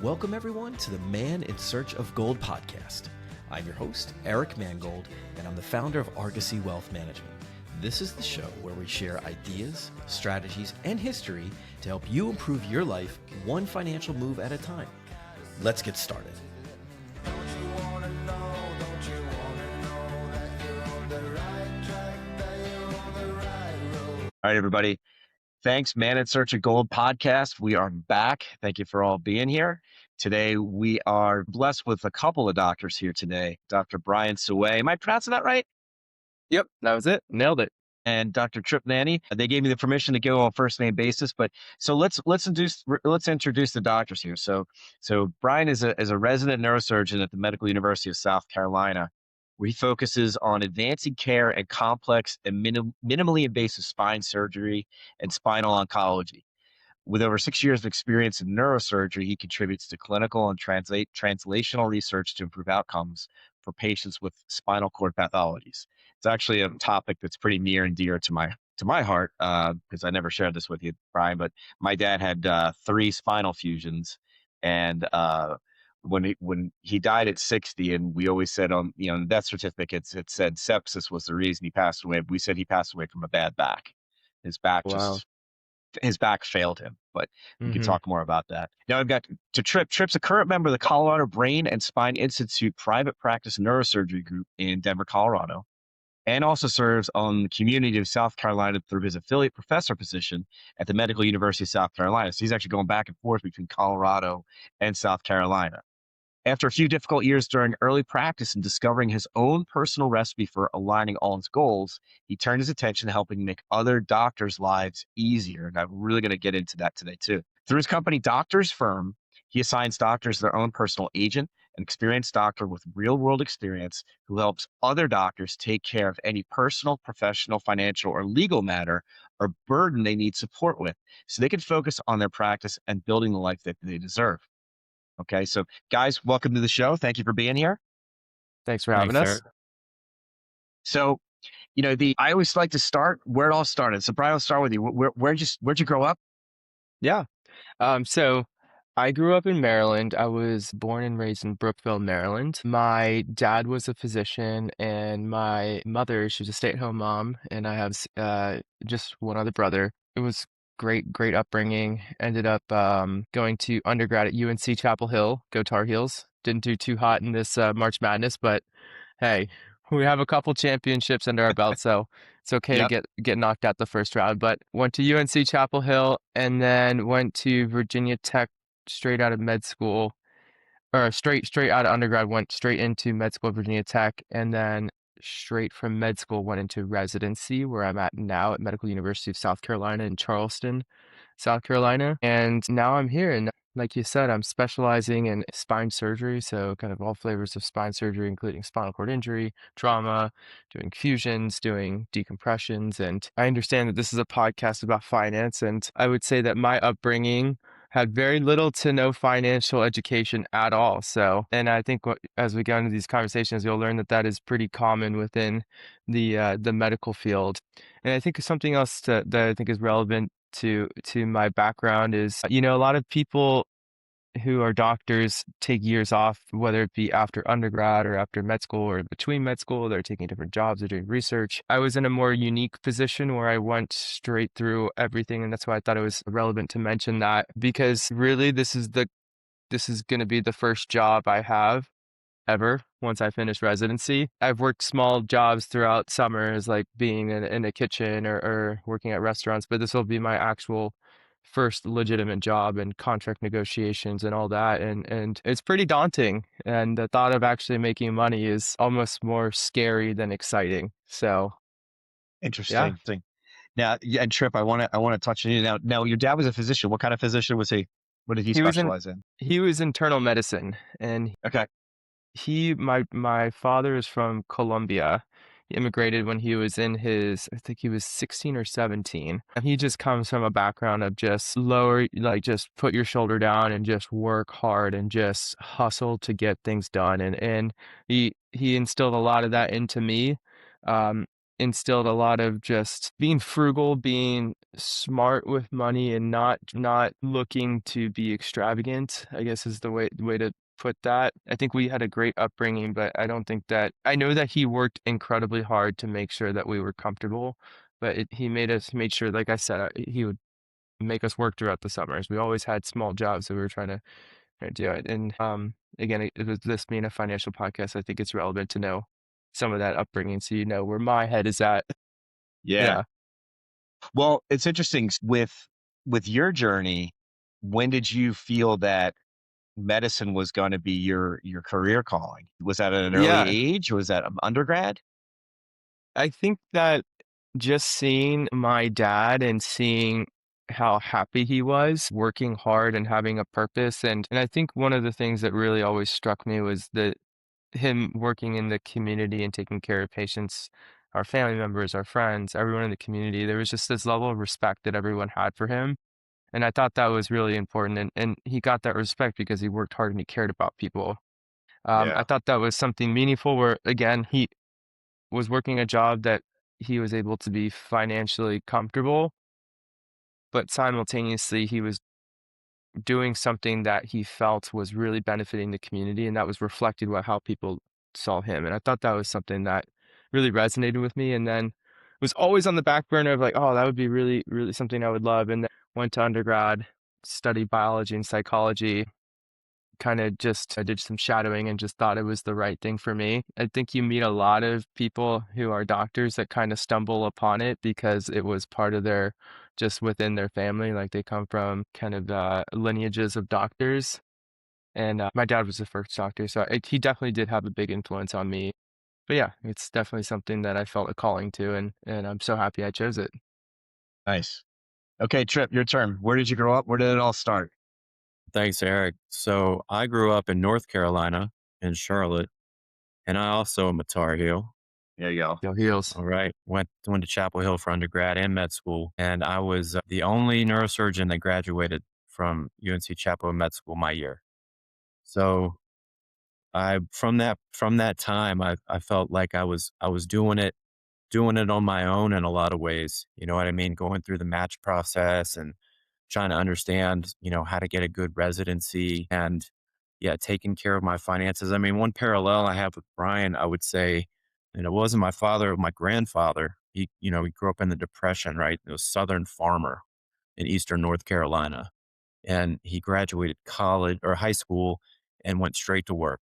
Welcome everyone to the Man in Search of Gold podcast. I'm your host, Eric Mangold, and I'm the founder of Argosy Wealth Management. This is the show where we share ideas, strategies, and history to help you improve your life one financial move at a time. Let's get started. All right, everybody. Thanks, Man in Search of Gold podcast. We are back. Thank you for all being here. Today, we are blessed with a couple of doctors here today. Dr. Brian Saway. Am I pronouncing that right? Yep, that was it. Nailed it. And Dr. Tripp Nanney. They gave me the permission to go on a first name basis, but so let's introduce the doctors here. So Brian is a resident neurosurgeon at the Medical University of South Carolina, where he focuses on advancing care and complex and minimally invasive spine surgery and spinal oncology. With over 6 years of experience in neurosurgery, he contributes to clinical and translational research to improve outcomes for patients with spinal cord pathologies. It's actually a topic that's pretty near and dear to my heart, because I never shared this with you, Brian, but my dad had 3 spinal fusions, and when he died at 60, and we always said on the death certificates, it said sepsis was the reason he passed away. We said he passed away from a bad back. His back his back failed him, but we can talk more about that. Now I've got to Tripp. Tripp's a current member of the Colorado Brain and Spine Institute private practice neurosurgery group in Denver, Colorado, and also serves on the community of South Carolina through his affiliate professor position at the Medical University of South Carolina. So he's actually going back and forth between Colorado and South Carolina. After a few difficult years during early practice and discovering his own personal recipe for aligning all his goals, he turned his attention to helping make other doctors' lives easier. And I'm really going to get into that today too. Through his company, Doctors Firm, he assigns doctors their own personal agent, an experienced doctor with real-world experience who helps other doctors take care of any personal, professional, financial, or legal matter or burden they need support with, so they can focus on their practice and building the life that they deserve. Okay, so guys, welcome to the show. Thank you for being here. Thanks for having us. Eric. So, I always like to start where it all started. So, Brian, I'll start with you. Where'd you grow up? Yeah. So I grew up in Maryland. I was born and raised in Brookville, Maryland. My dad was a physician, and my mother, she was a stay-at-home mom, and I have just one other brother. It was great upbringing. Ended up going to undergrad at UNC Chapel Hill. Go Tar Heels. Didn't do too hot in this March Madness, but hey, we have a couple championships under our belt, so it's okay Yep. to get knocked out the first round. But went to UNC Chapel Hill, and then went to Virginia Tech straight out of med school, or straight out of undergrad, went straight into med school at Virginia Tech, and then straight from med school went into residency, where I'm at now at Medical University of South Carolina in Charleston, South Carolina. And now I'm here, and like you said, I'm specializing in spine surgery, so kind of all flavors of spine surgery, including spinal cord injury, trauma, doing fusions, doing decompressions. And I understand that this is a podcast about finance, and I would say that my upbringing had very little to no financial education at all. So, and I think as we go into these conversations, you'll learn that is pretty common within the medical field. And I think something else that I think is relevant to my background is, a lot of people who are doctors take years off, whether it be after undergrad or after med school or between med school. They're taking different jobs or doing research. I was in a more unique position where I went straight through everything, and that's why I thought it was relevant to mention that, because really this is going to be the first job I have ever once I finish residency. I've worked small jobs throughout summers, like being in a kitchen or working at restaurants, but this will be my actual first legitimate job, and contract negotiations and all that. And it's pretty daunting. And the thought of actually making money is almost more scary than exciting. So Interesting. Yeah. Now, and Tripp, I want to touch on you now. Now, your dad was a physician. What kind of physician was he? What did he specialize in? He was internal medicine, and okay. My father is from Colombia. He immigrated when he was I think he was 16 or 17. And he just comes from a background of just just put your shoulder down and just work hard and just hustle to get things done. And he instilled a lot of that into me. instilled a lot of just being frugal, being smart with money, and not looking to be extravagant, I guess is the way to put that. I think we had a great upbringing, but I know that he worked incredibly hard to make sure that we were comfortable, but he made sure, like I said, he would make us work throughout the summers. We always had small jobs, so we were trying to do it. And again, it was this being a financial podcast, I think it's relevant to know some of that upbringing, so you know where my head is at. Yeah. Yeah. Well, it's interesting with your journey. When did you feel that medicine was going to be your career calling? Was that at an early Yeah. age? Was that undergrad? I think that just seeing my dad and seeing how happy he was working hard and having a purpose, and I think one of the things that really always struck me was that him working in the community and taking care of patients, our family members, our friends, everyone in the community. There was just this level of respect that everyone had for him. And I thought that was really important. And he got that respect because he worked hard and he cared about people. I Yeah. thought that was something meaningful where, again, he was working a job that he was able to be financially comfortable, but simultaneously he was doing something that he felt was really benefiting the community, and that was reflected with how people saw him. And I thought that was something that really resonated with me. And then was always on the back burner of like, oh, that would be really, really something I would love. And then went to undergrad, studied biology and psychology, kind of just I did some shadowing and just thought it was the right thing for me. I think you meet a lot of people who are doctors that kind of stumble upon it because it was part of their just within their family, like they come from kind of lineages of doctors. And my dad was the first doctor, so he definitely did have a big influence on me. But yeah, it's definitely something that I felt a calling to, and I'm so happy I chose it. Nice. Okay, Tripp, your turn. Where did you grow up? Where did it all start? Thanks, Eric. So I grew up in North Carolina in Charlotte, and I also am a Tar Heel. There you go. Go Heels. All right. Went to Chapel Hill for undergrad and med school. And I was the only neurosurgeon that graduated from UNC Chapel Hill Med School my year. So I from that time I felt like I was doing it on my own in a lot of ways. You know what I mean? Going through the match process and trying to understand, how to get a good residency and yeah, taking care of my finances. I mean, one parallel I have with Brian, I would say, and it wasn't my father, my grandfather. He grew up in the Depression, right? He was a Southern farmer in Eastern North Carolina. And he graduated college or high school and went straight to work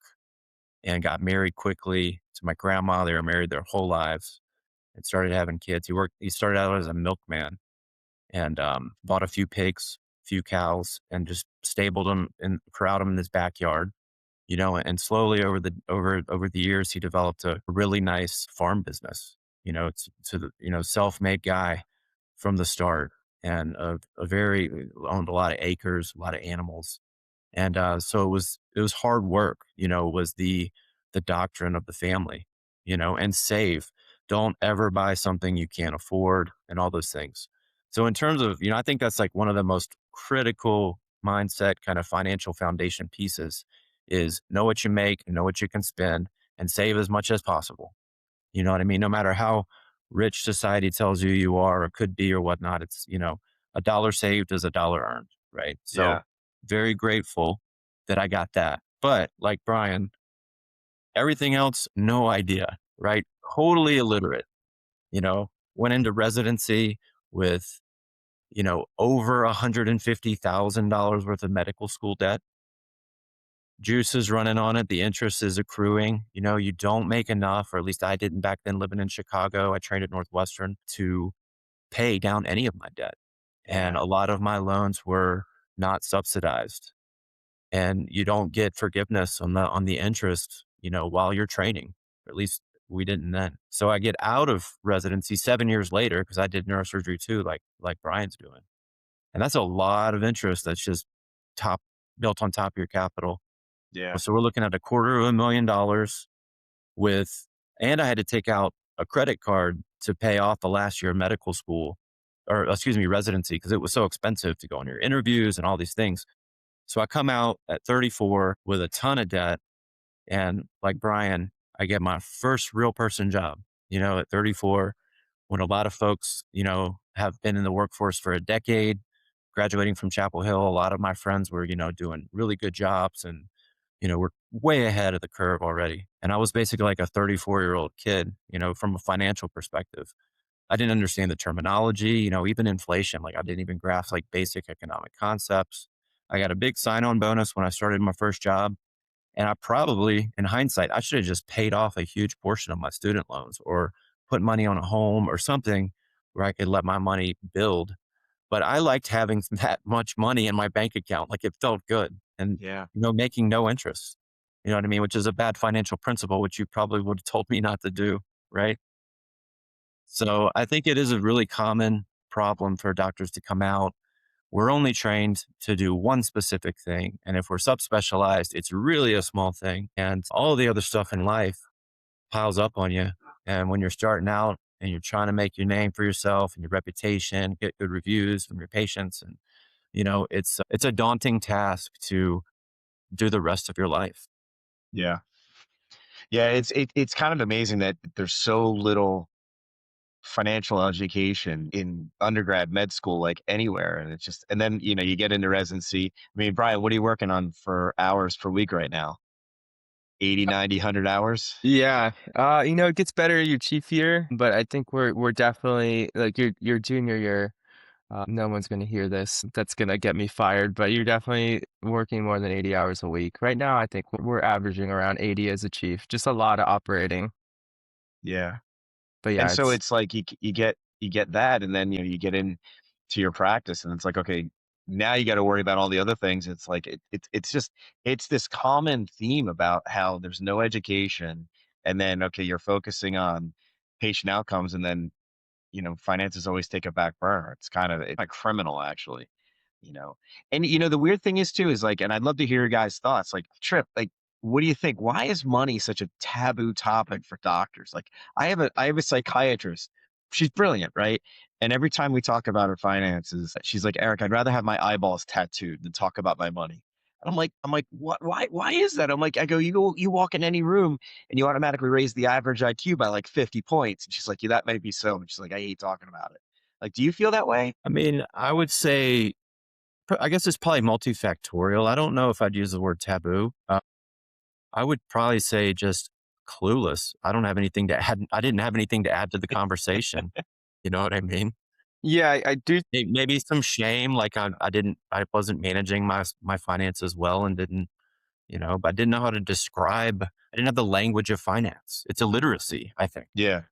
and got married quickly to my grandma. They were married their whole lives and started having kids. He started out as a milkman and bought a few pigs, few cows, and just stabled them and corralled them in his backyard. And slowly over the years, he developed a really nice farm business. It's to the self-made guy from the start, and a very owned a lot of acres, a lot of animals, and so it was hard work. Was the doctrine of the family. And save. Don't ever buy something you can't afford, and all those things. So in terms of, I think that's like one of the most critical mindset kind of financial foundation pieces is know what you make, know what you can spend, and save as much as possible. You know what I mean? No matter how rich society tells you you are or could be or whatnot, it's, a dollar saved is a dollar earned, right? So Yeah. very grateful that I got that. But like Brian, everything else, no idea, right? Totally illiterate, went into residency with, over $150,000 worth of medical school debt. Juice is running on it. The interest is accruing. You don't make enough, or at least I didn't back then living in Chicago. I trained at Northwestern to pay down any of my debt. And Yeah. a lot of my loans were not subsidized. And you don't get forgiveness on the interest, while you're training. Or at least we didn't then. So I get out of residency 7 years later because I did neurosurgery too, like Brian's doing. And that's a lot of interest that's just top built on top of your capital. Yeah. So we're looking at $250,000 with, and I had to take out a credit card to pay off the last year of medical school, or excuse me, residency, because it was so expensive to go on your interviews and all these things. So I come out at 34 with a ton of debt. And like Brian, I get my first real person job, at 34. when a lot of folks, have been in the workforce for a decade, graduating from Chapel Hill, a lot of my friends were, doing really good jobs and, were way ahead of the curve already. And I was basically like a 34-year-old kid, from a financial perspective. I didn't understand the terminology, even inflation. Like I didn't even grasp like basic economic concepts. I got a big sign on bonus when I started my first job. And I probably, in hindsight, I should have just paid off a huge portion of my student loans or put money on a home or something where I could let my money build. But I liked having that much money in my bank account. Like it felt good and, Yeah. making no interest. You know what I mean? Which is a bad financial principle, which you probably would have told me not to do. Right. So I think it is a really common problem for doctors to come out. We're only trained to do one specific thing. And if we're subspecialized, it's really a small thing. And all the other stuff in life piles up on you. And when you're starting out and you're trying to make your name for yourself and your reputation, get good reviews from your patients, and it's a daunting task to do the rest of your life. Yeah. Yeah. It's kind of amazing that there's so little financial education in undergrad, med school, like anywhere. And it's just, and then, you get into residency. I mean, Brian, what are you working on for hours per week right now? 80, 90, 100 hours? Yeah, it gets better your chief year, but I think we're definitely like your junior year. No one's gonna hear this. That's gonna get me fired. But you're definitely working more than 80 hours a week. Right now, I think we're averaging around 80 as a chief. Just a lot of operating. Yeah. But And yeah, so it's it's like you get that, and then you get into your practice, and it's like, okay, now you got to worry about all the other things. It's like it's just it's this common theme about how there's no education, and then okay, you're focusing on patient outcomes, and then finances always take a back burner. It's like criminal actually, you know. And the weird thing is too is like, and I'd love to hear your guys' thoughts. Like Tripp, like what do you think? Why is money such a taboo topic for doctors? Like I have a psychiatrist. She's brilliant, right? And every time we talk about her finances, she's like, Eric, I'd rather have my eyeballs tattooed than talk about my money. And I'm like, what? Why is that? I go, you walk in any room and you automatically raise the average IQ by like 50 points. And she's like, yeah, that might be so. And she's like, I hate talking about it. Like, do you feel that way? I mean, I would say, I guess it's probably multifactorial. I don't know if I'd use the word taboo. I would probably say just clueless. I don't have anything to add. I didn't have anything to add to the conversation. You know what I mean? yeah, I do. Maybe some shame, like I wasn't managing my finances well and didn't, but I didn't know how to describe. I didn't have the language of finance. It's illiteracy, I think. Yeah.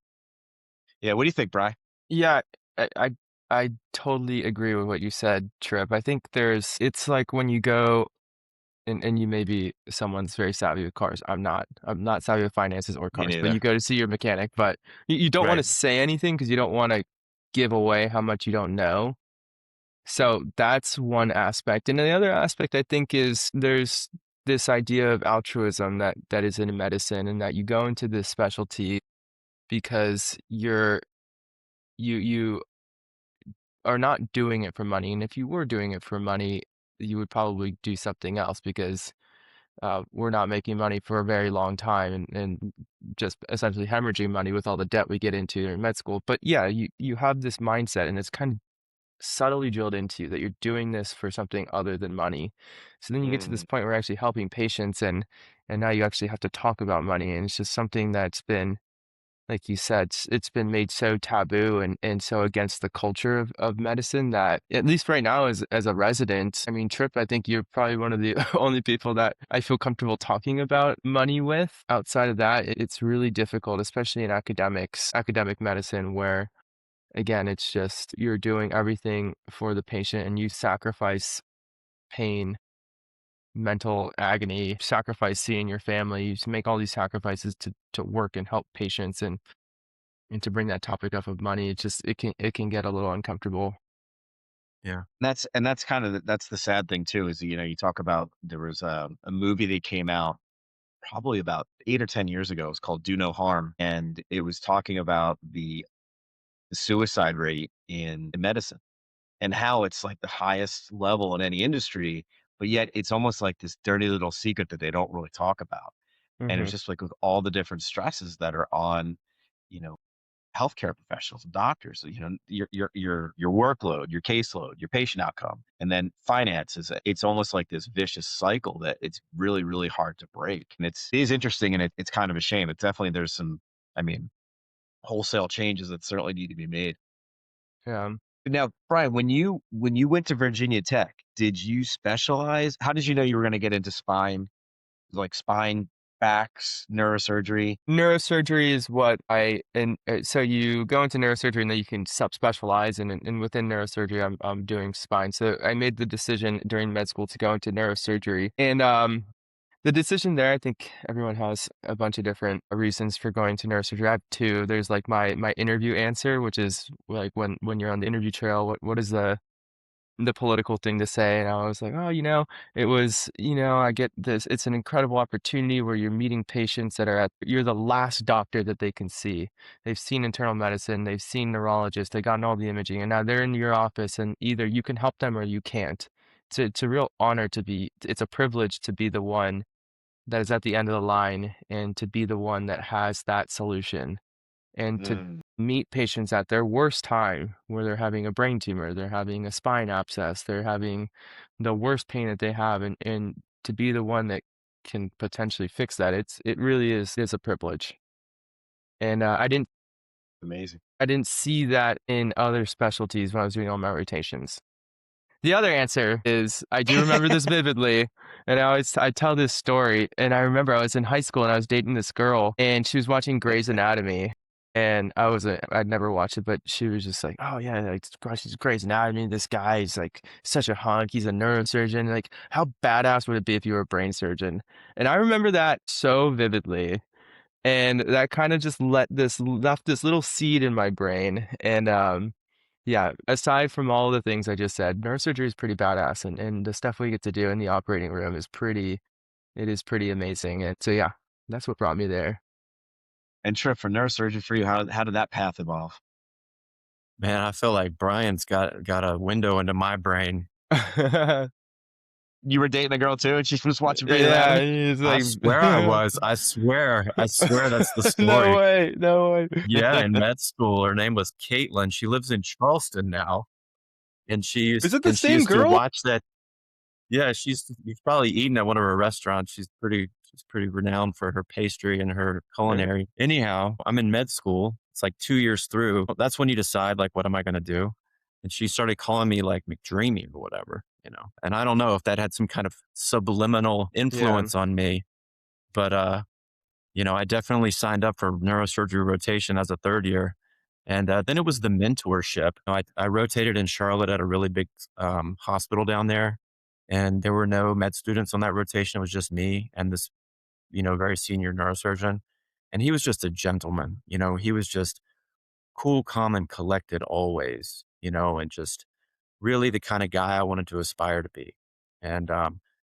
Yeah. What do you think, Bry? Yeah, I, I I totally agree with what you said, Trip. I think it's like when you go and you may be someone's very savvy with cars. I'm not savvy with finances or Me cars, but you neither. go to see your mechanic, but you don't want to Right. say anything because you don't want to give away how much you don't know. So that's one aspect. And the other aspect I think is there's this idea of altruism that is in medicine and that you go into this specialty because you are not doing it for money. And if you were doing it for money, you would probably do something else because we're not making money for a very long time and just essentially hemorrhaging money with all the debt we get into in med school. But yeah, you have this mindset and it's kind of subtly drilled into you that you're doing this for something other than money. So then you get to this Mm, point where you're actually helping patients and now you actually have to talk about money. And it's just something that's been, like you said, it's been made so taboo and so against the culture of medicine that at least right now as a resident, I mean, Tripp, I think you're probably one of the only people that I feel comfortable talking about money with. Outside of that, it's really difficult, especially in academic medicine, where again, it's just you're doing everything for the patient and you sacrifice pain, mental agony, sacrifice seeing your family. You just make all these sacrifices to work and help patients and to bring that topic up of money, it can get a little uncomfortable. Yeah. that's kind of that's the sad thing too, is you talk about there was a movie that came out probably about 8 or 10 years ago. It's called Do No Harm, and it was talking about the suicide rate in medicine and how it's like the highest level in any industry, but yet it's almost like this dirty little secret that they don't really talk about. And it's Mhm. just like with all the different stresses that are on, you know, healthcare professionals, doctors, your workload, your caseload, your patient outcome, and then finances. It's almost like this vicious cycle that it's really, really hard to break. And it is interesting, and it's kind of a shame. It's definitely, there's some, I mean, wholesale changes that certainly need to be made. Yeah. Now, Brian, when you went to Virginia Tech, did you specialize? How did you know you were going to get into spine, like spine, backs, neurosurgery? Neurosurgery is what so you go into neurosurgery and then you can subspecialize, and within neurosurgery, I'm doing spine. So I made the decision during med school to go into neurosurgery, and the decision there, I think everyone has a bunch of different reasons for going to neurosurgery. I have two. There's like my interview answer, which is like when you're on the interview trail, what is the political thing to say? And I was like, oh, it was, I get this. It's an incredible opportunity where you're meeting patients you're the last doctor that they can see. They've seen internal medicine, they've seen neurologists, they've gotten all the imaging, and now they're in your office, and either you can help them or you can't. It's a real honor it's a privilege to be the one that is at the end of the line and to be the one that has that solution, and to meet patients at their worst time, where they're having a brain tumor, they're having a spine abscess, they're having the worst pain that they have, and to be the one that can potentially fix that. It really is a privilege. And Amazing. I didn't see that in other specialties when I was doing all my rotations. The other answer is, I do remember this vividly, and I tell this story, and I remember I was in high school and I was dating this girl, and she was watching Grey's Anatomy, and I'd never watched it, but she was just like, oh yeah, like, gosh, it's Grey's Anatomy, this guy is like such a hunk, he's a neurosurgeon, like how badass would it be if you were a brain surgeon? And I remember that so vividly, and that kind of just left this little seed in my brain, and yeah, aside from all the things I just said, neurosurgery is pretty badass, and the stuff we get to do in the operating room is pretty amazing. And so, yeah, that's what brought me there. And Tripp, for neurosurgery for you, how did that path evolve? Man, I feel like Brian's got a window into my brain. You were dating a girl too, and she was watching Grey's Yeah, Anatomy? he's I like, swear I was. I swear that's the story. no way. Yeah, in med school, her name was Caitlin. She lives in Charleston now, and Is it the she same used to girl? watch that. Yeah, you've probably eaten at one of her restaurants. She's pretty renowned for her pastry and her culinary. Anyhow, I'm in med school. It's like 2 years through. That's when you decide, like, what am I going to do? And she started calling me like McDreamy or whatever, and I don't know if that had some kind of subliminal influence on me, but, I definitely signed up for neurosurgery rotation as a third year. And then it was the mentorship. I rotated in Charlotte at a really big hospital down there, and there were no med students on that rotation. It was just me and this, very senior neurosurgeon. And he was just a gentleman. He was just cool, calm, and collected always, and just really the kind of guy I wanted to aspire to be. And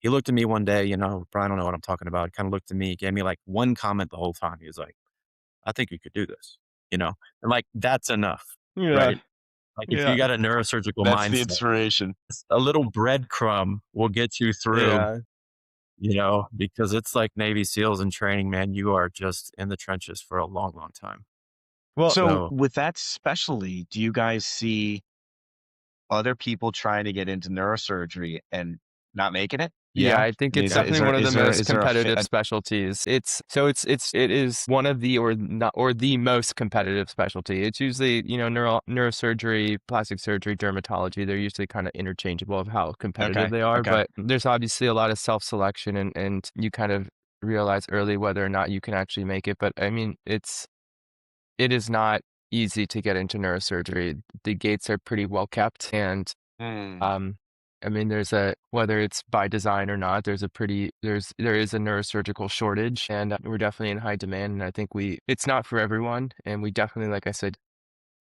he looked at me one day, Brian, I don't know what I'm talking about. Kind of looked at me, gave me like one comment the whole time. He was like, I think you could do this, and like, that's enough, Yeah, right? Like, if yeah, you got a neurosurgical That's the mindset, inspiration. a little breadcrumb will get you through, yeah. because it's like Navy SEALs in training, man. You are just in the trenches for a long, long time. Well, So with that specialty, do you guys see other people trying to get into neurosurgery and not making it? yeah, I think it's definitely one of the most competitive specialties. It is one of the or the most competitive specialty. It's usually, neurosurgery, plastic surgery, dermatology. They're usually kind of interchangeable of how competitive they are. But there's obviously a lot of self-selection, and you kind of realize early whether or not you can actually make it. But I mean, it is not easy to get into neurosurgery. The gates are pretty well kept, and I mean, whether it's by design or not, there is a neurosurgical shortage, and we're definitely in high demand. And I think it's not for everyone, and we definitely, like I said,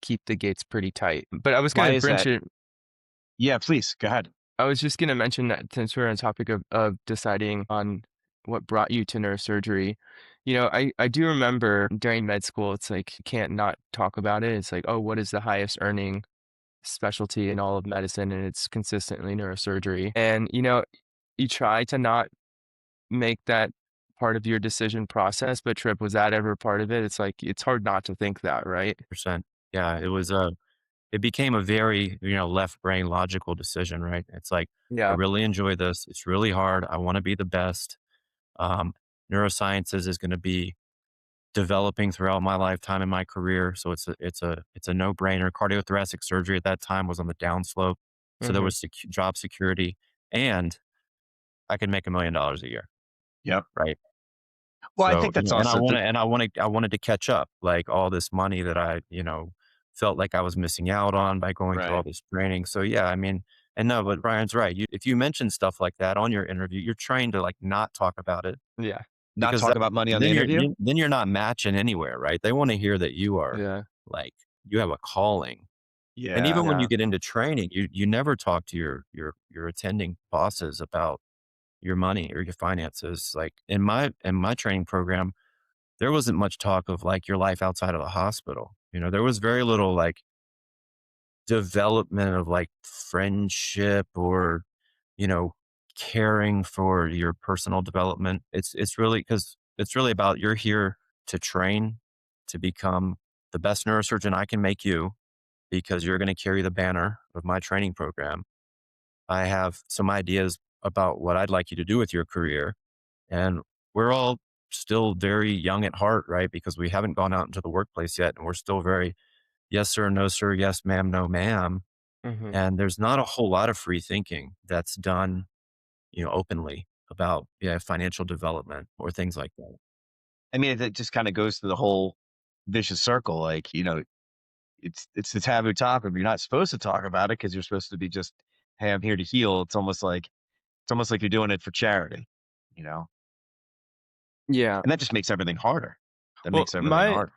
keep the gates pretty tight. But I was going to mention. Yeah, please go ahead. I was just going to mention that, since we're on the topic of deciding on what brought you to neurosurgery, I do remember during med school, it's like you can't not talk about it. It's like, oh, what is the highest earning specialty in all of medicine? And it's consistently neurosurgery. And you try to not make that part of your decision process, but Tripp, was that ever part of it? It's like, it's hard not to think that, right? Percent. Yeah, it became a very, left brain logical decision, right? It's like, I Yeah. really enjoy this. It's really hard. I want to be the best. Um, Neurosciences is going to be developing throughout my lifetime in my career. So it's a no brainer. Cardiothoracic surgery at that time was on the downslope. So there Hmm. was job security, and I could make $1 million a year. Yep. Right. Well, I So, think that's and also the, I wanted to catch up, like all this money that I, felt like I was missing out on by going through all right. this training. So yeah, I mean, and no, but Brian's right. If you mention stuff like that on your interview, you're trying to like not talk about it, Yeah. Not because talk about money on the interview. then you're not matching anywhere, right? They want to hear that you are Yeah. like, you have a calling. And Yeah. even when you Yeah. get into training, you never talk to your attending bosses about your money or your finances. Like in my training program, there wasn't much talk of like your life outside of the hospital. There was very little like development of like friendship or, you know, caring for your personal development. It's really, because it's really about, you're here to train to become the best neurosurgeon I can make you, because you're going to carry the banner of my training program. I have some ideas about what I'd like you to do with your career. And we're all still very young at heart, right? Because we haven't gone out into the workplace yet. And we're still very, yes, sir, no, sir, yes, ma'am, no, ma'am. Hmm. And there's not a whole lot of free thinking that's done, openly about, yeah, financial development or things like that. I mean, it just kind of goes to the whole vicious circle. Like, it's the taboo topic. You're not supposed to talk about it because you're supposed to be just, hey, I'm here to heal. It's almost like you're doing it for charity, you know? Yeah. And that just makes everything harder. That Well, makes everything harder.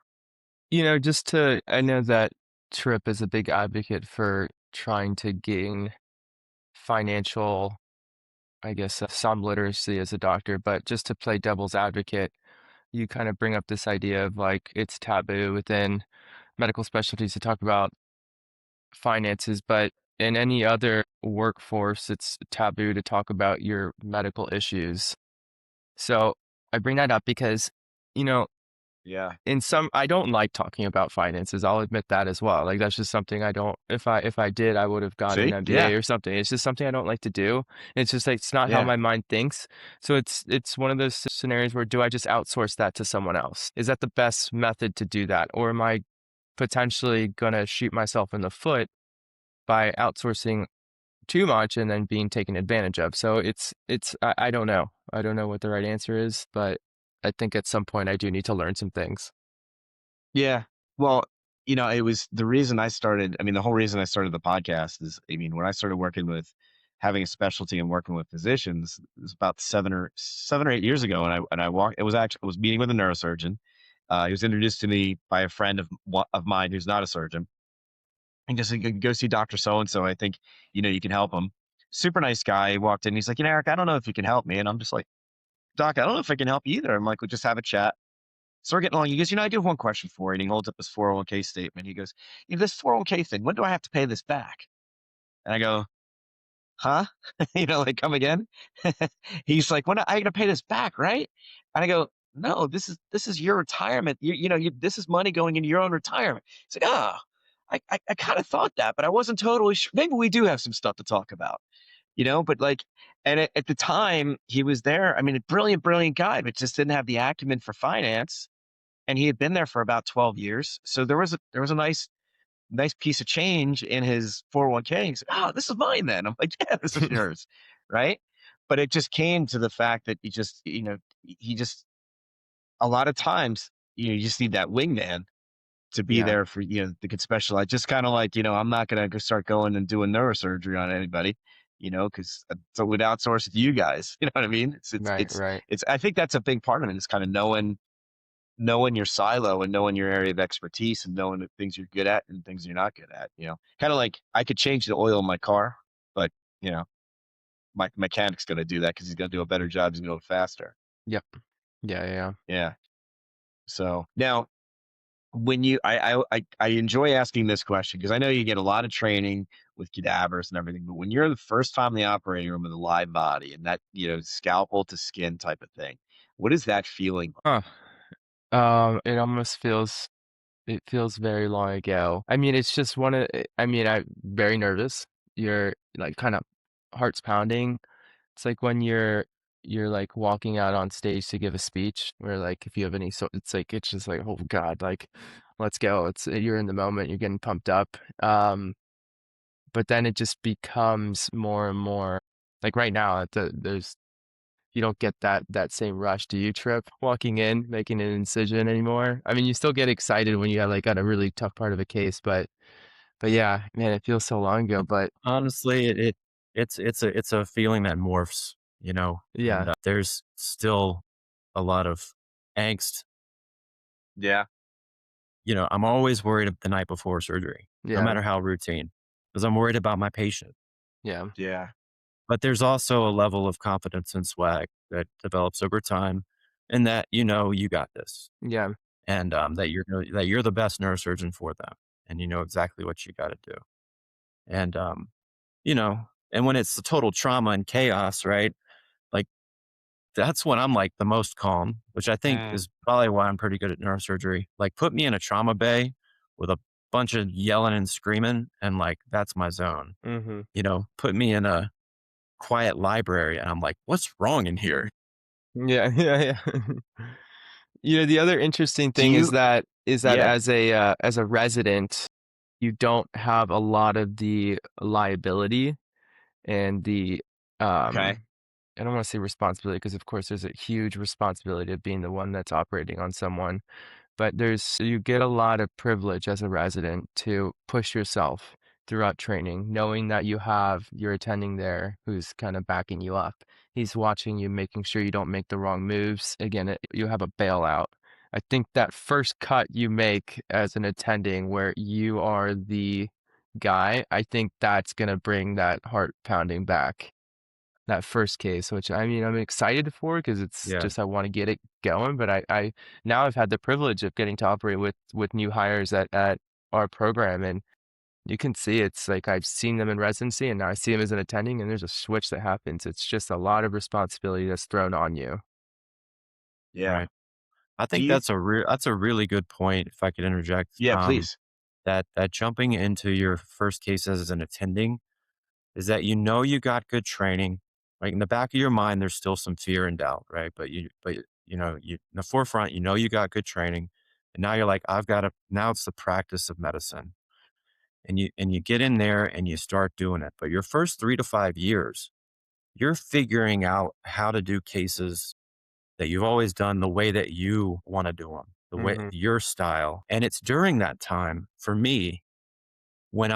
I know that Tripp is a big advocate for trying to gain financial, I guess, some literacy as a doctor, but just to play devil's advocate, you kind of bring up this idea of like it's taboo within medical specialties to talk about finances, but in any other workforce, it's taboo to talk about your medical issues. So I bring that up because, you know, Yeah. I don't like talking about finances. I'll admit that as well. Like that's just something I don't, if I did, I would have gotten See? an Yeah. MBA or something. It's just something I don't like to do. It's just like, it's not how Yeah. my mind thinks. So it's one of those scenarios where do I just outsource that to someone else? Is that the best method to do that? Or am I potentially going to shoot myself in the foot by outsourcing too much and then being taken advantage of? So I don't know. I don't know what the right answer is, but I think at some point I do need to learn some things. Yeah. Well, it was the reason the whole reason I started the podcast is, when I started having a specialty and working with physicians, it was about 7 or 8 years ago. I was meeting with a neurosurgeon. He was introduced to me by a friend of mine who's not a surgeon. And just said, go see Dr. So-and-so. I think, you can help him. Super nice guy. He walked in. He's like, Eric, I don't know if you can help me. And I'm just like, Doc, I don't know if I can help you either. I'm like, we'll just have a chat. So we're getting along. He goes, I do have one question for you. And he holds up his 401k statement. He goes, this 401k thing, when do I have to pay this back? And I go, huh? Like, come again? He's like, when are you going to pay this back, right? And I go, no, this is your retirement. This is money going into your own retirement. He's like, I kind of thought that, but I wasn't totally sure. Maybe we do have some stuff to talk about, but like, and at the time he was there, a brilliant, brilliant guy, but just didn't have the acumen for finance. And he had been there for about 12 years. So there was a nice piece of change in his 401k. He's like, oh, this is mine then. I'm like, yeah, this is yours. Right. But it just came to the fact that he just, a lot of times, you just need that wingman to be Yeah. there for, that could specialize. Just kind of like, I'm not going to start going and doing neurosurgery on anybody, because so would outsource it to you guys. You know what I mean? Right. I think that's a big part of it, is kind of knowing your silo and knowing your area of expertise and knowing the things you're good at and things you're not good at, kind of like I could change the oil in my car, but my mechanic's going to do that because he's going to do a better job. He's going to do it faster. Yep. Yeah. Yeah. So now I enjoy asking this question because I know you get a lot of training with cadavers and everything, but when you're the first time in the operating room with a live body and that, scalpel to skin type of thing, What is that feeling? Huh. It almost feels it feels very long ago. I mean, it's just I'm very nervous. You're like kind of heart's pounding. It's like when you're like walking out on stage to give a speech where like if you have any so it's just like, oh God, like let's go. You're in the moment, you're getting pumped up. But then it just becomes more and more like right now there's you don't get that same rush, do you, Tripp? Walking in, making an incision anymore. I mean, you still get excited when you have like got a really tough part of a case, but yeah, man, it feels so long ago. But Honestly, it's a feeling that morphs, and yeah, there's still a lot of angst. Yeah. I'm always worried the night before surgery, no yeah, matter how routine, because I'm worried about my patient. yeah, Yeah. But there's also a level of confidence and swag that develops over time, and that you got this, yeah, and that you're the best neurosurgeon for them, and you know exactly what you got to do, and you know, and when it's the total trauma and chaos, right? Like that's when I'm like the most calm, which I think Mm. is probably why I'm pretty good at neurosurgery. Like put me in a trauma bay with a bunch of yelling and screaming, and like that's my zone. mm-hmm. Put me in a quiet library, and I'm like, what's wrong in here? Yeah, yeah, yeah. The other interesting Do thing is you? that Yeah. as a resident, you don't have a lot of the liability and the Okay. I don't want to say responsibility because of course there's a huge responsibility of being the one that's operating on someone, but you get a lot of privilege as a resident to push yourself throughout training, knowing that you're attending there who's kind of backing you up. He's watching you, making sure you don't make the wrong moves. Again, you have a bailout. I think that first cut you make as an attending where you are the guy, I think that's going to bring that heart pounding back. That first case, which I mean, I'm excited for because it's Yeah. just I want to get it going. But I now I've had the privilege of getting to operate with new hires at our program, and you can see it's like I've seen them in residency, and now I see them as an attending, and there's a switch that happens. It's just a lot of responsibility that's thrown on you. Yeah. Right. I Do think you? that's a really good point. If I could interject, Yeah, please. that jumping into your first case as an attending is that you got good training. Like in the back of your mind, there's still some fear and doubt, right? But you in the forefront, you got good training, and now you're like, I've got to. Now it's the practice of medicine, and you get in there and you start doing it. But your first 3 to 5 years, you're figuring out how to do cases that you've always done the way that you want to do them, the way Hmm. your style. And it's during that time for me when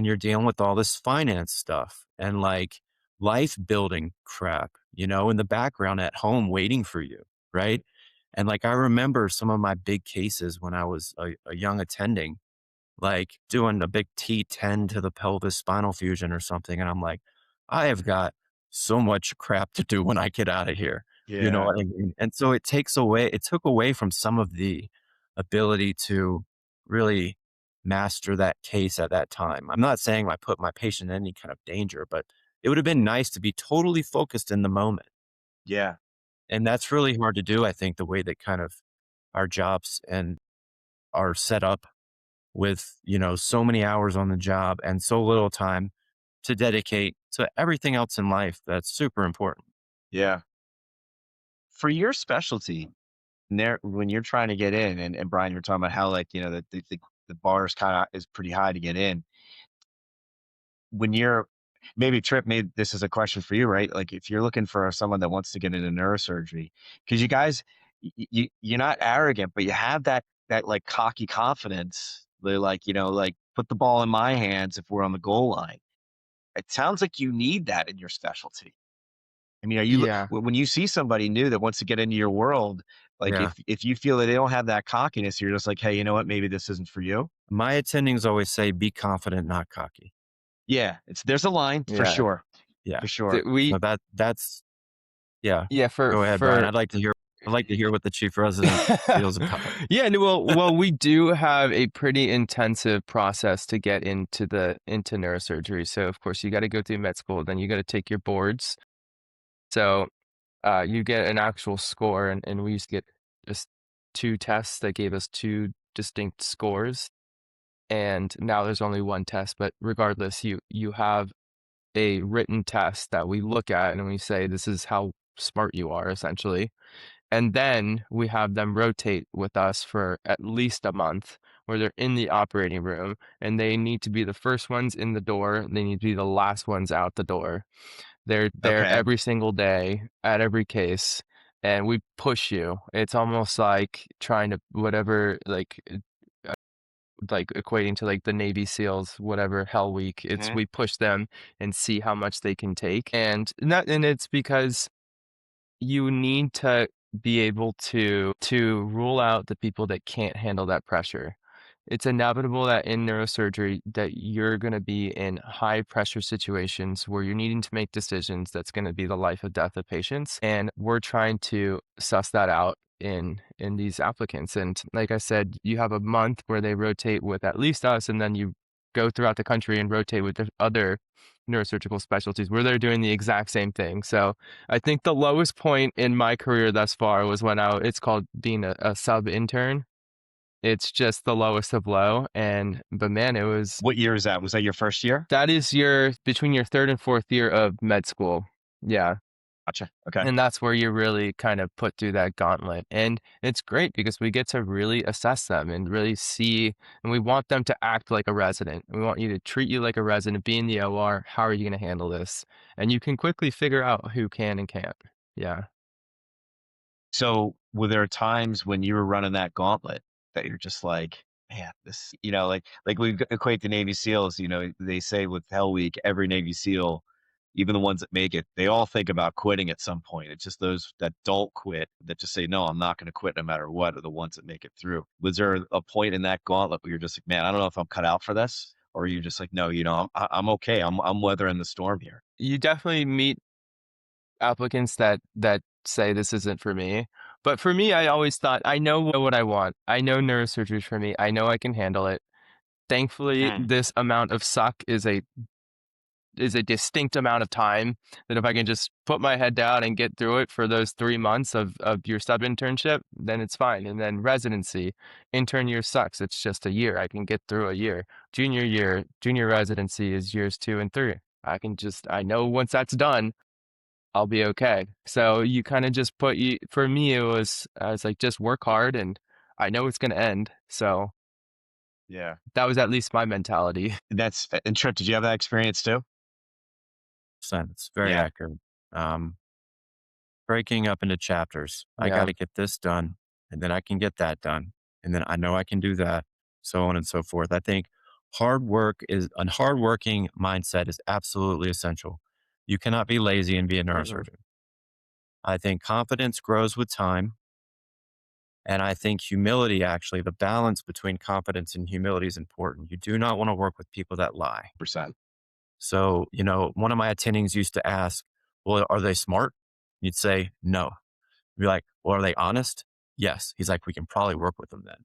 you're dealing with all this finance stuff and like life building crap, in the background at home waiting for you. Right. And like, I remember some of my big cases when I was a young attending, like doing a big T10 to the pelvis spinal fusion or something. And I'm like, I have got so much crap to do when I get out of here. You know Yeah. what I mean? And so it took away from some of the ability to really master that case at that time. I'm not saying I put my patient in any kind of danger, but it would have been nice to be totally focused in the moment. Yeah. And that's really hard to do. I think the way that kind of our jobs and are set up with, so many hours on the job and so little time to dedicate to everything else in life that's super important. Yeah. For your specialty, there when you're trying to get in, and Brian, you're talking about how like the bar is kind of is pretty high to get in. When you're maybe Tripp, maybe this is a question for you, right? Like if you're looking for someone that wants to get into neurosurgery, because you guys, you're not arrogant, but you have that like cocky confidence. They're like, like put the ball in my hands if we're on the goal line. It sounds like you need that in your specialty. I mean, Yeah, when you see somebody new that wants to get into your world, like Yeah. if you feel that they don't have that cockiness, you're just like, hey, you know what? Maybe this isn't for you. My attendings always say, be confident, not cocky. Yeah, there's a line for yeah. sure, Yeah. for sure. We So yeah. yeah Go ahead, Brian. I'd like to hear what the chief resident feels about it. Yeah, no, well, we do have a pretty intensive process to get into neurosurgery. So of course you got to go through med school, then you got to take your boards. So you get an actual score, and we used to get just 2 tests that gave us 2 distinct scores. And now there's only 1 test, but regardless, you have a written test that we look at and we say, this is how smart you are, essentially. And then we have them rotate with us for at least a month, where they're in the operating room, and they need to be the first ones in the door. They need to be the last ones out the door. They're there Okay. every single day at every case, and we push you. It's almost like trying to whatever, like equating to like the Navy SEALs, whatever Hell Week. It's we push them and see how much they can take, and it's because you need to be able to rule out the people that can't handle that pressure. It's inevitable that in neurosurgery that you're going to be in high pressure situations where you're needing to make decisions that's going to be the life or death of patients, and we're trying to suss that out in these applicants. And like I said, you have a month where they rotate with at least us, and then you go throughout the country and rotate with the other neurosurgical specialties where they're doing the exact same thing. So I think the lowest point in my career thus far was when it's called being a sub intern. It's just the lowest of low. But man, it was. What year is that? Was that your first year? That is between your 3rd and 4th year of med school. Yeah. Gotcha. Okay. And that's where you really kind of put through that gauntlet. And it's great because we get to really assess them and really see, and we want them to act like a resident. We want you to treat you like a resident, be in the OR. How are you going to handle this? And you can quickly figure out who can and can't. Yeah. So were there times when you were running that gauntlet that you're just like, man, this, like we equate the Navy SEALs, they say with Hell Week, every Navy SEAL, even the ones that make it, they all think about quitting at some point. It's just those that don't quit, that just say, no, I'm not going to quit no matter what, are the ones that make it through. Was there a point in that gauntlet where you're just like, man, I don't know if I'm cut out for this? Or are you just like, no, I'm okay. I'm weathering the storm here. You definitely meet applicants that say this isn't for me. But for me, I always thought, I know what I want. I know neurosurgery is for me. I know I can handle it. Thankfully, this amount of suck is a distinct amount of time that if I can just put my head down and get through it for those 3 months of your sub internship, then it's fine. And then residency, intern year sucks. It's just a year. I can get through a year. Junior residency is years 2 and 3. I know once that's done, I'll be okay. So you kind of just for me, I was like, just work hard, and I know it's going to end. So yeah, that was at least my mentality. And Tripp, did you have that experience too? It's very accurate. Breaking up into chapters. I got to get this done, and then I can get that done, and then I know I can do that, so on and so forth. I think a hardworking mindset is absolutely essential. You cannot be lazy and be a neurosurgeon. I think confidence grows with time. And I think humility, actually, the balance between confidence and humility is important. You do not want to work with people that lie. %. So, one of my attendings used to ask, well, are they smart? You'd say, no. You'd be like, well, are they honest? Yes. He's like, we can probably work with them then.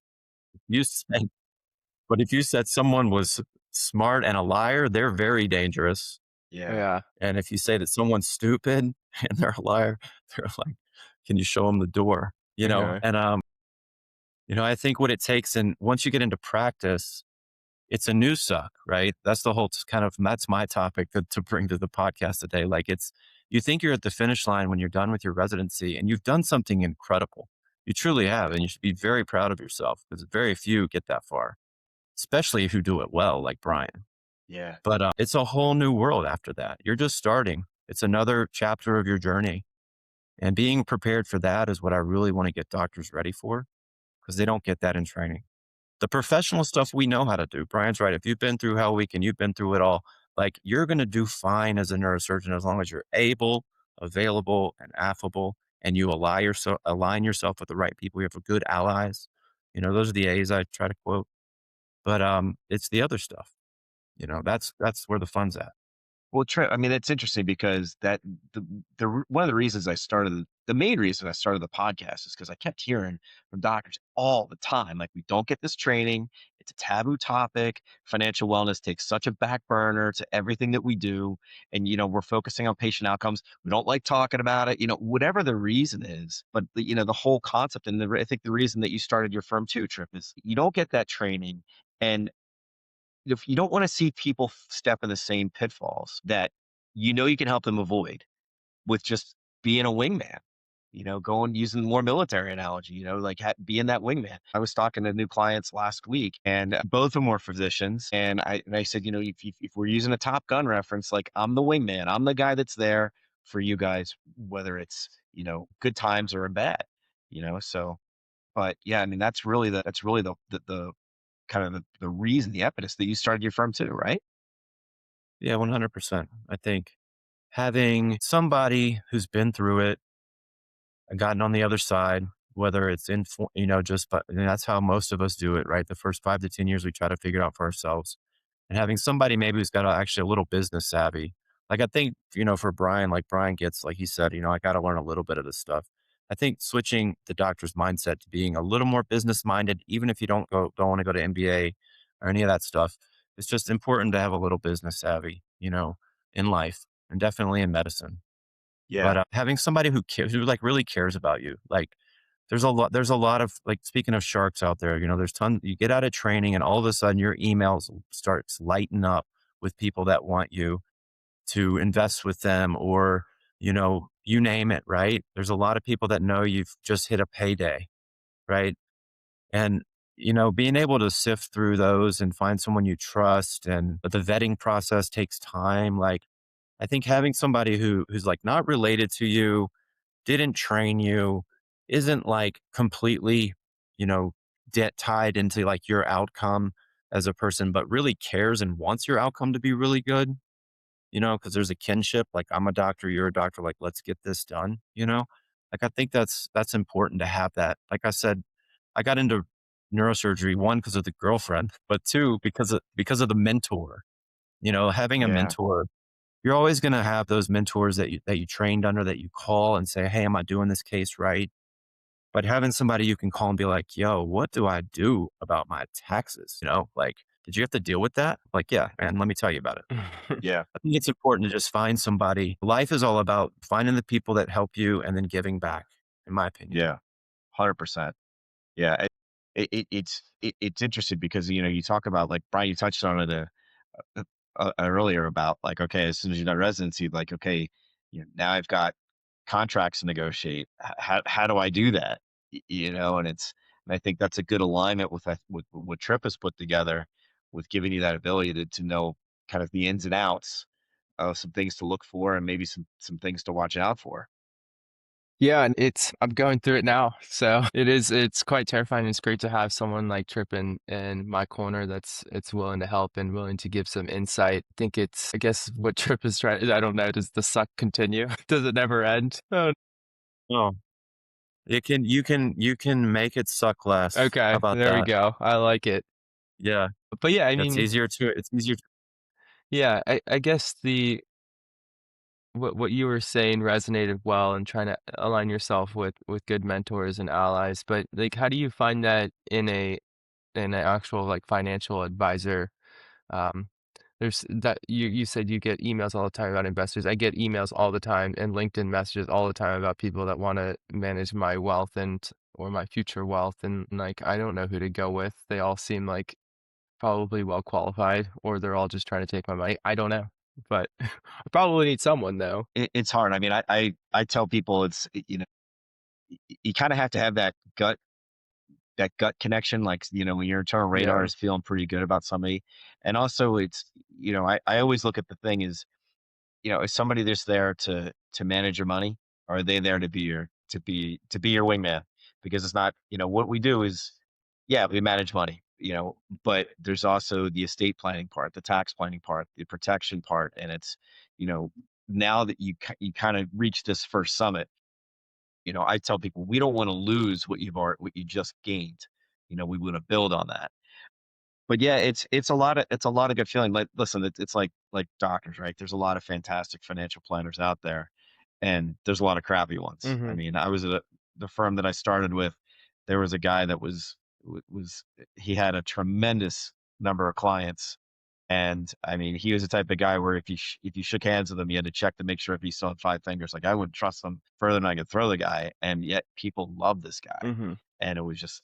But if you said someone was smart and a liar, they're very dangerous. Yeah. And if you say that someone's stupid and they're a liar, they're like, can you show them the door? And, I think what it takes, and once you get into practice, it's a new suck, right? That's the whole that's my topic to bring to the podcast today. Like you think you're at the finish line when you're done with your residency and you've done something incredible. You truly have. And you should be very proud of yourself because very few get that far, especially if you do it well, like Brian. Yeah. But it's a whole new world after that. You're just starting. It's another chapter of your journey. And being prepared for that is what I really want to get doctors ready for, because they don't get that in training. The professional stuff we know how to do. Brian's right. If you've been through Hell Week and you've been through it all, like you're going to do fine as a neurosurgeon as long as you're able, available, and affable, and you align yourself with the right people. You have good allies. Those are the A's I try to quote. But it's the other stuff. That's where the fun's at. Well, Tripp, I mean, it's interesting because one of the reasons the main reason I started the podcast is because I kept hearing from doctors all the time, like, we don't get this training. It's a taboo topic. Financial wellness takes such a back burner to everything that we do. And, we're focusing on patient outcomes. We don't like talking about it, whatever the reason is. But, the whole concept, and I think the reason that you started your firm too, Tripp, is you don't get that training. And if you don't want to see people step in the same pitfalls that you can help them avoid with just being a wingman, going using more military analogy, like being that wingman. I was talking to new clients last week, and both of them were physicians. And I said, if we're using a Top Gun reference, like I'm the wingman, I'm the guy that's there for you guys, whether it's, good times or a bad, so, but yeah, I mean, that's really the kind of the reason, the impetus that you started your firm too, right? Yeah, 100%. I think having somebody who's been through it and gotten on the other side, whether it's just, but that's how most of us do it, right? The first 5 to 10 years, we try to figure it out for ourselves. And having somebody maybe who's got actually a little business savvy. Like I think, for Brian, like Brian gets, like he said, I got to learn a little bit of this stuff. I think switching the doctor's mindset to being a little more business minded, even if you don't want to go to MBA or any of that stuff, it's just important to have a little business savvy, in life and definitely in medicine. But Yeah. having somebody who cares, who like really cares about you, like there's a lot of, like, speaking of sharks out there, there's tons, you get out of training and all of a sudden your emails starts lighting up with people that want you to invest with them, or, you name it, right? There's a lot of people that know you've just hit a payday, right? And, being able to sift through those and find someone you trust, and but the vetting process takes time. Like, I think having somebody who's like not related to you, didn't train you, isn't like completely, you know, tied into like your outcome as a person, but really cares and wants your outcome to be really good, because there's a kinship. Like, I'm a doctor, you're a doctor, like, let's get this done, Like, I think that's important to have that. Like I said, I got into neurosurgery, one, because of the girlfriend, but two, because of the mentor, having a Yeah. mentor. You're always going to have those mentors that you trained under, that you call and say, "Hey, am I doing this case right?" But having somebody you can call and be like, "Yo, what do I do about my taxes?" Like, "Did you have to deal with that?" Like, "Yeah, man, let me tell you about it." Yeah. I think it's important to just find somebody. Life is all about finding the people that help you and then giving back, in my opinion. Yeah. 100%. Yeah. It's interesting because, you talk about, like, Brian, you touched on it uh, earlier about, like, okay, as soon as you're done residency, like, okay, now I've got contracts to negotiate. How do I do that? And I think that's a good alignment with what Tripp has put together, with giving you that ability to know kind of the ins and outs of some things to look for, and maybe some things to watch out for. Yeah, and I'm going through it now. So it's quite terrifying. It's great to have someone like Tripp in my corner it's willing to help and willing to give some insight. I think I guess what Tripp is trying, I don't know, does the suck continue? Does it never end? Oh, Oh, you can make it suck less. How okay, about there we that? go. I like it. Yeah, But yeah, I that's mean, easier to. It's easier. yeah, I guess what you were saying resonated well, and trying to align yourself with good mentors and allies. But like, how do you find that in an actual like financial advisor? Um, there's that you said you get emails all the time about investors. I get emails all the time and LinkedIn messages all the time about people that want to manage my wealth or my future wealth. And like, I don't know who to go with. They all seem like probably well qualified, or they're all just trying to take my money. I don't know, but I probably need someone though. It's hard. I mean, I tell people, you kind of have to have that gut connection, like, when your internal radar Yeah. is feeling pretty good about somebody. And also, I always look at the thing is, is somebody that's there to manage your money, or are they there to be your wingman? Because it's not, what we do is, yeah, we manage money, but there's also the estate planning part, the tax planning part, the protection part. And it's, you know now that you kind of reach this first summit, I tell people, we don't want to lose what you just gained. We want to build on that. But yeah, it's a lot of good feeling. Like, listen, it's like doctors, right? There's a lot of fantastic financial planners out there, and there's a lot of crappy ones. I Hmm. mean, I was at the firm that I started with. There was a guy that was was he had a tremendous number of clients. And I mean, he was the type of guy where if you shook hands with him, you had to check to make sure if he still had 5 fingers. Like I wouldn't trust him further than I could throw the guy, and yet people love this guy. Mm-hmm. And it was just,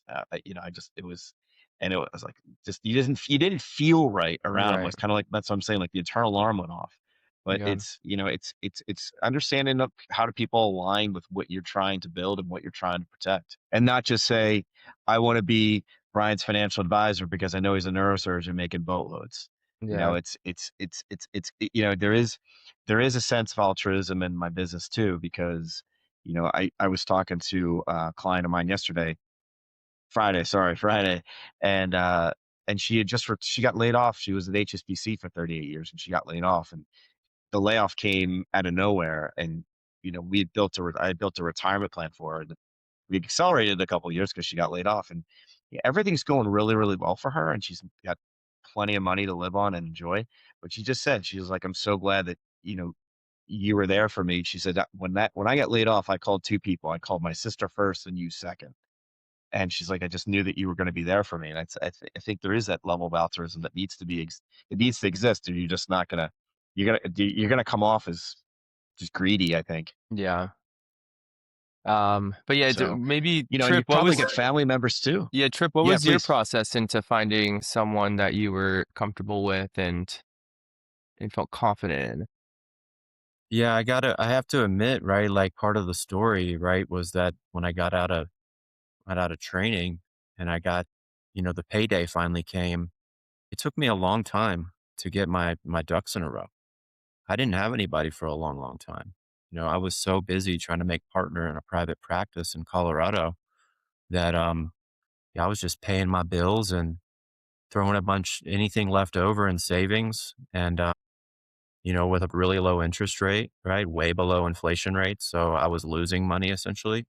and it was like just you didn't feel right around him. It Right. was kind of like that's what I'm saying. Like the internal alarm went off. But Yeah. it's understanding of how do people align with what you're trying to build and what you're trying to protect, and not just say, I want to be Brian's financial advisor because I know he's a neurosurgeon making boatloads. Yeah. There is a sense of altruism in my business too, because I was talking to a client of mine Friday, and she got laid off. She was at HSBC for 38 years, and she got laid off, and the layoff came out of nowhere. And I had built a retirement plan for her, and we accelerated a couple of years because she got laid off, and yeah, everything's going really, really well for her, and she's got plenty of money to live on and enjoy. But she just said, she was like, I'm so glad that you were there for me. She said that when I got laid off, I called two people. I called my sister first and you second. And she's like, I just knew that you were going to be there for me. And I think there is that level of altruism that needs to it needs to exist, or you're just not gonna you're gonna come off as just greedy, I think. Yeah. But yeah, So maybe and Tripp, you probably get family members too. yeah, Tripp, what Yeah, was your please. process into finding someone that you were comfortable with and felt confident in? Yeah, I have to admit, right? Like part of the story, right, was that when I got out of training and I got, the payday finally came. It took me a long time to get my ducks in a row. I didn't have anybody for a long, long time. I was so busy trying to make partner in a private practice in Colorado that yeah, I was just paying my bills and throwing anything left over in savings, and with a really low interest rate, right? Way below inflation rates. So I was losing money essentially,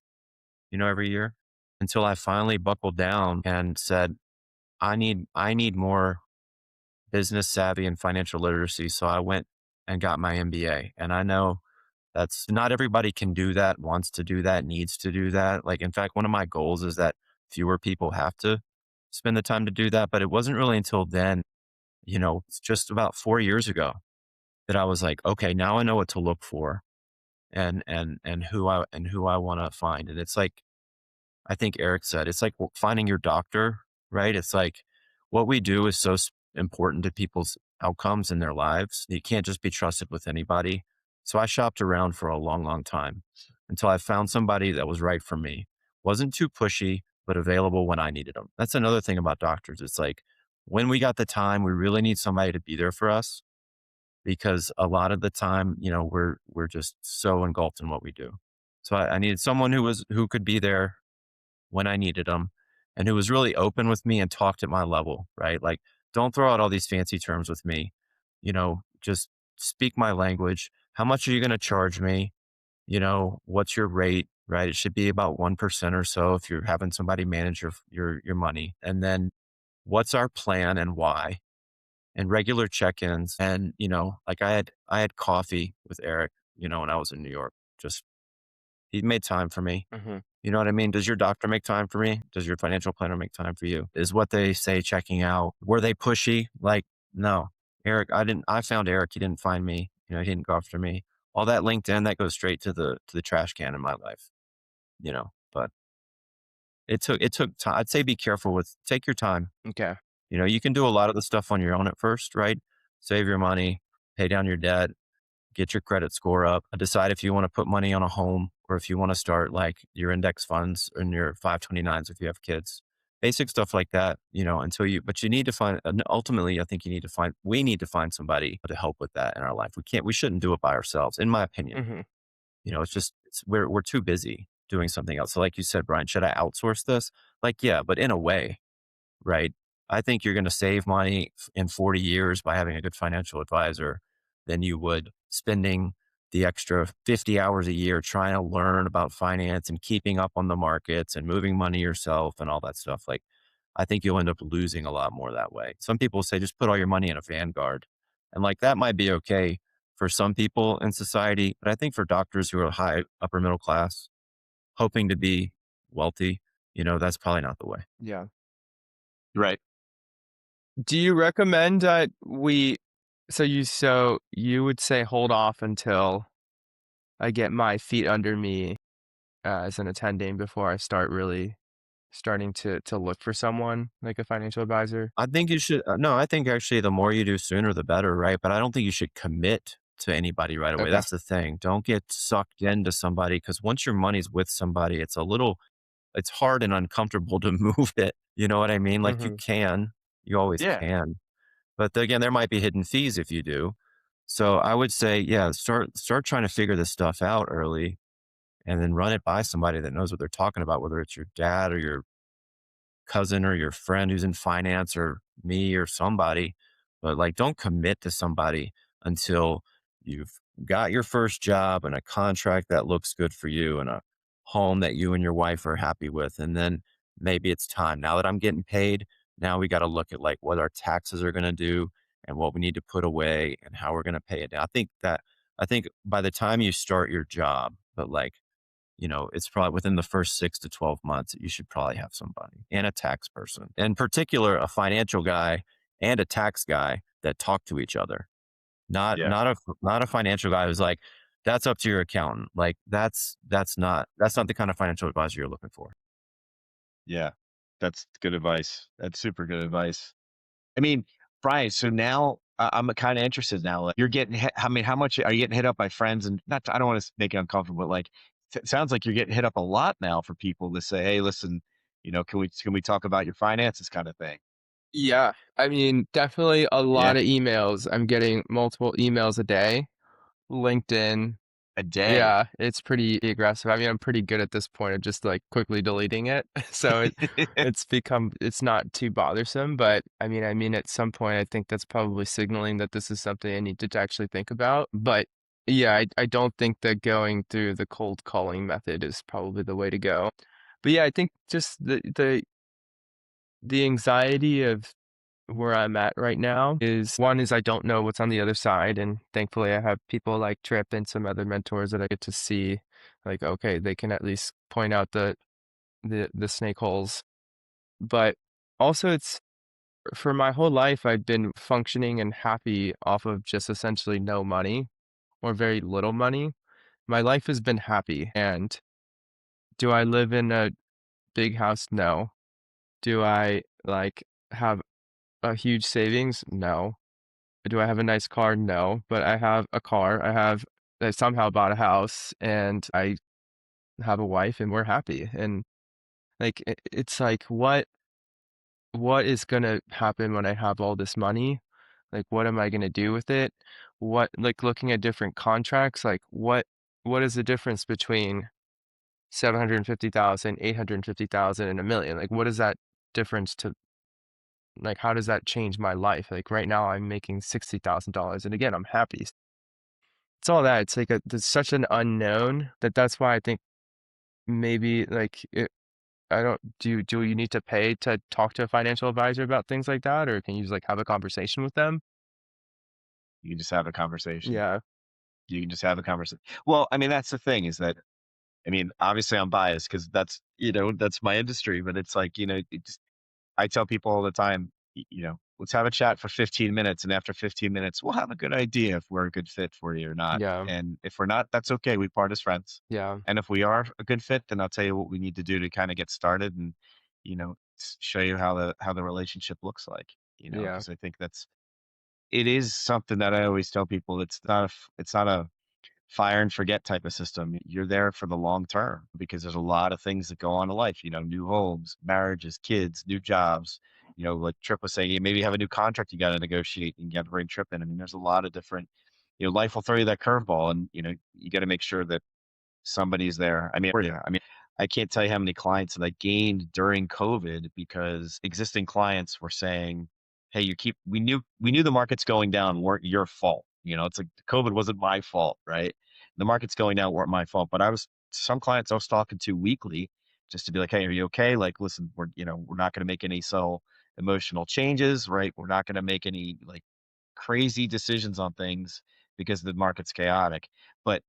every year, until I finally buckled down and said, I need more business savvy and financial literacy. So I went and got my MBA. And I know that's not everybody can do that, wants to do that, needs to do that. Like, in fact, one of my goals is that fewer people have to spend the time to do that. But it wasn't really until then, it's just about 4 years ago that I was like, okay, now I know what to look for and who I want to find. And it's like, I think Eric said, it's like finding your doctor, right? It's like what we do is so important to people's outcomes in their lives. You can't just be trusted with anybody. So I shopped around for a long, long time until I found somebody that was right for me. Wasn't too pushy, but available when I needed them. That's another thing about doctors. It's like when we got the time, we really need somebody to be there for us, because a lot of the time, we're just so engulfed in what we do. So I needed someone who could be there when I needed them, and who was really open with me and talked at my level, right? Like, don't throw out all these fancy terms with me, just speak my language. How much are you going to charge me? What's your rate, right? It should be about 1% or so if you're having somebody manage your money. And then what's our plan and why? And regular check-ins. And, like I had coffee with Eric, when I was in New York. Just he made time for me. Mm-hmm. You know what I mean? Does your doctor make time for me? Does your financial planner make time for you? Is what they say checking out. Were they pushy? Like, no. Eric, I found Eric. He didn't find me. He didn't go after me. All that LinkedIn, that goes straight to the trash can in my life, but it took time. I'd say be careful take your time. Okay. You can do a lot of the stuff on your own at first, right? Save your money, pay down your debt, get your credit score up, decide if you want to put money on a home or if you want to start like your index funds and your 529s if you have kids. Basic stuff like that, but you need to find, ultimately, I think we need to find somebody to help with that in our life. We shouldn't do it by ourselves, in my opinion. Mm-hmm. We're too busy doing something else. So like you said, Brian, should I outsource this? Like, yeah, but in a way, right? I think you're going to save money in 40 years by having a good financial advisor than you would spending the extra 50 hours a year trying to learn about finance and keeping up on the markets and moving money yourself and all that stuff. Like, I think you'll end up losing a lot more that way. Some people say just put all your money in a Vanguard. And like that might be okay for some people in society. But I think for doctors who are high upper middle class, hoping to be wealthy, that's probably not the way. Yeah. Right. Do you recommend that so you would say hold off until I get my feet under me as an attending before I start really starting to look for someone like a financial advisor? I think you should. No, I think actually the more you do sooner, the better, right? But I don't think you should commit to anybody right away. Okay. That's the thing. Don't get sucked into somebody because once your money's with somebody, it's hard and uncomfortable to move it. You know what I mean? Like Mhm. you always Yeah. can. But again, there might be hidden fees if you do. So I would say, yeah, start trying to figure this stuff out early and then run it by somebody that knows what they're talking about, whether it's your dad or your cousin or your friend who's in finance or me or somebody. But like, don't commit to somebody until you've got your first job and a contract that looks good for you and a home that you and your wife are happy with. And then maybe it's time. Now that I'm getting paid, now we got to look at like what our taxes are going to do and what we need to put away and how we're going to pay it down. I think by the time you start your job, but like, it's probably within the first 6 to 12 months, you should probably have somebody and a tax person, in particular, a financial guy and a tax guy that talk to each other. Not, Yeah. not a financial guy who's like, that's up to your accountant. Like that's not the kind of financial advisor you're looking for. Yeah. That's good advice. That's super good advice. I mean, Brian, so now I'm kind of interested now. Like, you're getting hit, I mean, how much are you getting hit up by friends? And not, I don't want to make it uncomfortable, but like, it sounds like you're getting hit up a lot now for people to say, hey, listen, can we talk about your finances kind of thing? Yeah, I mean, definitely a Yeah. lot of emails. I'm getting multiple emails a day. LinkedIn. A day. Yeah, it's pretty aggressive. I mean, I'm pretty good at this point of just like quickly deleting it. So it's not too bothersome, but I mean at some point I think that's probably signaling that this is something I need to actually think about. But yeah, I don't think that going through the cold calling method is probably the way to go. But yeah, I think just the anxiety of where I'm at right now is one is I don't know what's on the other side. And thankfully I have people like Tripp and some other mentors that I get to see like, okay, they can at least point out the snake holes. But also it's for my whole life I've been functioning and happy off of just essentially no money or very little money. My life has been happy. And do I live in a big house? No. Do I like have a huge savings? No. Do I have a nice car? No, but I have a car. I somehow bought a house and I have a wife and we're happy. And like it's like what is gonna happen when I have all this money? Like what am I gonna do with it? What like looking at different contracts, like what is the difference between 750,000, 850,000, and a million? Like what is that difference to like how does that change my life? Like right now I'm making $60,000 and again I'm happy. It's all that. It's like there's such an unknown that's why I think maybe like I don't do you need to pay to talk to a financial advisor about things like that, or can you just like have a conversation with them? You can just have a conversation. Yeah, You can just have a conversation. Well, I mean, that's the thing is that, I mean, obviously I'm biased because that's my industry, but it's like, I tell people all the time, let's have a chat for 15 minutes. And after 15 minutes, we'll have a good idea if we're a good fit for you or not. yeah, And if we're not, that's okay. We part as friends. yeah, And if we are a good fit, then I'll tell you what we need to do to kind of get started and, show you how the relationship looks like, yeah, because I think it is something that I always tell people. It's not a fire and forget type of system. You're there for the long term because there's a lot of things that go on in life, new homes, marriages, kids, new jobs. Like Tripp was saying, you maybe have a new contract you got to negotiate and you got to bring Tripp in. I mean, there's a lot of different, life will throw you that curveball and, you got to make sure that somebody's there. I mean, for you. I mean, I can't tell you how many clients that I gained during COVID because existing clients were saying, "Hey, we knew the market's going down, weren't your fault." It's like COVID wasn't my fault, right? The market's going down weren't my fault, but some clients I was talking to weekly just to be like, "Hey, are you okay? Like, listen, we're not going to make any emotional changes, right? We're not going to make any like crazy decisions on things because the market's chaotic." But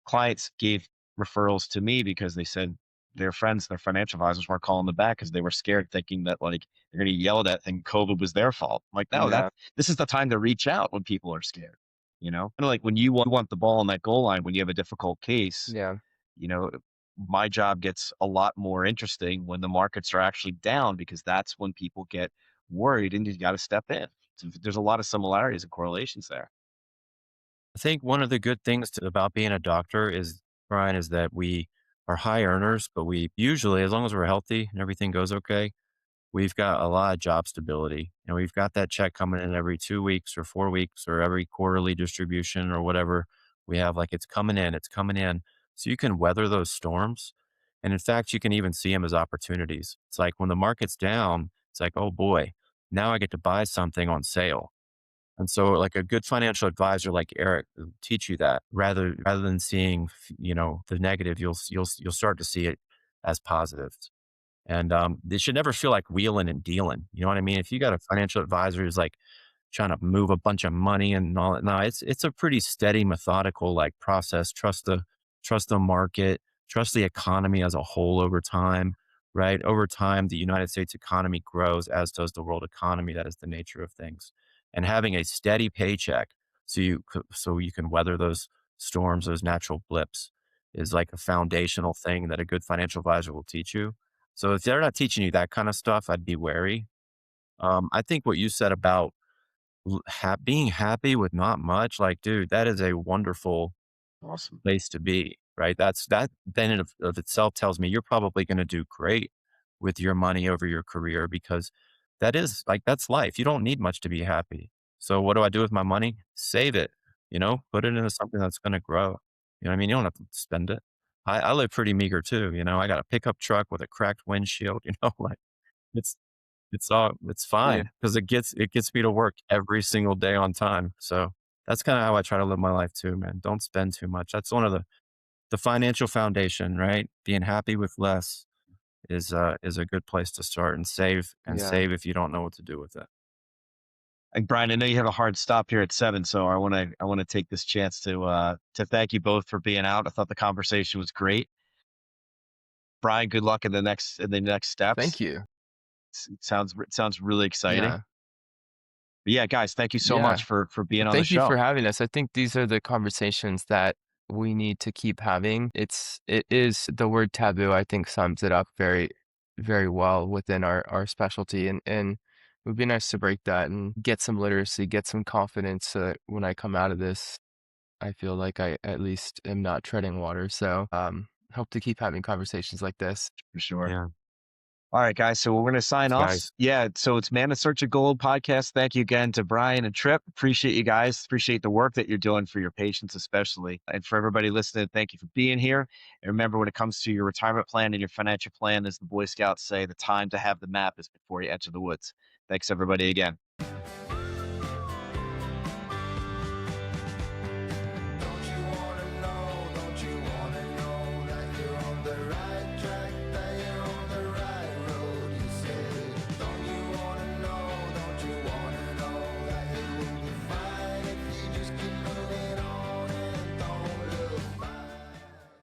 clients gave referrals to me because they said their friends, their financial advisors weren't calling them back because they were scared, thinking that like they're going to yell at that thing. COVID was their fault. I'm like, no, Yeah. this is the time to reach out when people are scared. Kind of like when you want the ball on that goal line, when you have a difficult case, Yeah. my job gets a lot more interesting when the markets are actually down, because that's when people get worried and you got to step in. So there's a lot of similarities and correlations there. I think one of the good things about being a doctor is, Brian, is that we are high earners, but we usually, as long as we're healthy and everything goes okay, we've got a lot of job stability. And we've got that check coming in every 2 weeks or 4 weeks or every quarterly distribution or whatever we have. Like it's coming in, it's coming in. So you can weather those storms. And in fact, you can even see them as opportunities. It's like when the market's down, it's like, oh boy, now I get to buy something on sale. And so like a good financial advisor like Eric will teach you that rather than seeing, the negative, you'll start to see it as positive. And they should never feel like wheeling and dealing. You know what I mean? If you got a financial advisor who's like trying to move a bunch of money and all that, no, it's a pretty steady, methodical like process. Trust the market, trust the economy as a whole over time, right? Over time, the United States economy grows, as does the world economy. That is the nature of things. And having a steady paycheck so you can weather those storms, those natural blips, is like a foundational thing that a good financial advisor will teach you. So if they're not teaching you that kind of stuff, I'd be wary. I think what you said about being happy with not much, like, dude, that is a wonderful Awesome. place to be, right? That then of itself tells me you're probably going to do great with your money over your career, because that is like, that's life. You don't need much to be happy. So what do I do with my money? Save it, put it into something that's going to grow. You know what I mean? You don't have to spend it. I live pretty meager too. I got a pickup truck with a cracked windshield, like it's, it's Yeah. fine because it gets me to work every single day on time. So that's kind of how I try to live my life too, man. Don't spend too much. That's one of the financial foundation, right? Being happy with less is a good place to start, and Yeah. save if you don't know what to do with it. And Brian, I know you have a hard stop here at 7, so I want to take this chance to thank you both for being out. I thought the conversation was great. Brian, good luck in the next steps. Thank you. It sounds really exciting. Yeah. But yeah, guys, thank you so Yeah. much for being on the Thank you show. for having us. I think these are the conversations that we need to keep having. It is the word taboo, I think, sums it up very, very well within our specialty. And it would be nice to break that and get some literacy, get some confidence so that when I come out of this, I feel like I at least am not treading water. So hope to keep having conversations like this. For sure. Yeah. All right, guys. So we're going to sign off. Guys. Yeah. So it's Man in Search of Gold podcast. Thank you again to Brian and Tripp. Appreciate you guys. Appreciate the work that you're doing for your patients, especially. And for everybody listening, thank you for being here. And remember, when it comes to your retirement plan and your financial plan, as the Boy Scouts say, the time to have the map is before you enter the woods. Thanks, everybody, again.